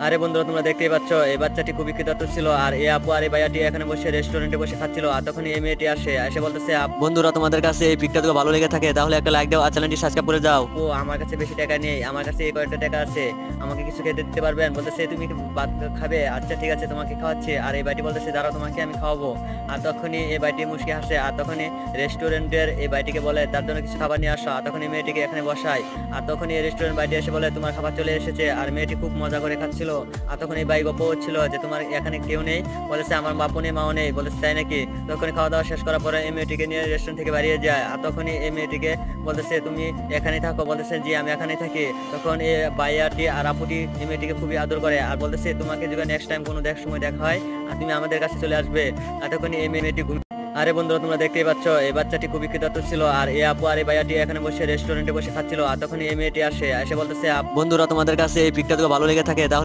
আরে বন্ধুরা, তোমরা দেখতেই পাচ্ছ এই বাচ্চাটি খুবই ক্ষুধার্ত ছিল, আর এই আপু আর এই ভাইয়াটি এখানে বসে রেস্টুরেন্টে বসে খাচ্ছিল। আর তখন এই মেয়েটি এসে বলতেছে, বন্ধুরা তোমাদের কাছে এই পিকটা তো ভালো লেগে থাকে তাহলে একটা লাইক দাও আর চ্যানেলটি সাবস্ক্রাইব করে যাও। ও আমার কাছে বেশি টাকা নেই, আমার কাছে এই কয়েকটা টাকা আছে, আমাকে কিছু খেতে দিতে পারবেন? বলতেছে তুমি কি ভাত খাবে? আচ্ছা ঠিক আছে, তোমাকে খাওয়াচ্ছি। আর এই ভাইটি বলতেছে দাঁড়াও, তোমাকে আমি খাওয়াবো। আর তখনই এই ভাইটি মুচকি হাসে, আর তখনই রেস্টুরেন্টের এই ভাইটিকে বলে তার জন্য কিছু খাবার নিয়ে আসো। আর তখন এই মেয়েটিকে এখানে বসায়। আর তখন এই রেস্টুরেন্ট ভাইটি এসে বলে তোমার খাবার চলে এসেছে। আর মেয়েটি খুব মজা করে খাচ্ছিল। আর তখন এই ভাই গপ্প হচ্ছিল যে তোমার এখানে কেউ নেই? বলেছে আমার বাপও নেই, মাও নেই। বলেছে তাই নাকি? তখন খাওয়া দাওয়া শেষ করার পরে এই মেয়েটিকে নিয়ে রেস্টুরেন্ট থেকে বেরিয়ে যায়। আর তখনই এই মেয়েটিকে বলতেছে তুমি এখানেই থাকো? বলতেছে জি আমি এখানেই থাকি। তখন এই ভাইয়াটি আর আপুটি এই মেয়েটিকে খুবই আদর করে, আর বলতেছে তোমাকে যদি নেক্সট টাইম কোনো সময় দেখা হয় আর তুমি আমাদের কাছে চলে আসবে। আর তখন এই মেয়েটি আরে বন্ধুরা, তোমরা দেখতেই পাচ্ছ এই বাচ্চাটি খুবই ক্ষুধার্ত ছিল, আর এই আপু আর এই ভাইয়াটি এখানে বসে রেস্টুরেন্টে বসে খাচ্ছিল। আর তখন এই মেয়েটি এসে বলতেছে বন্ধুরা তোমাদের কাছে এই পিকটা তো ভালো লেগে থাকে তাহলে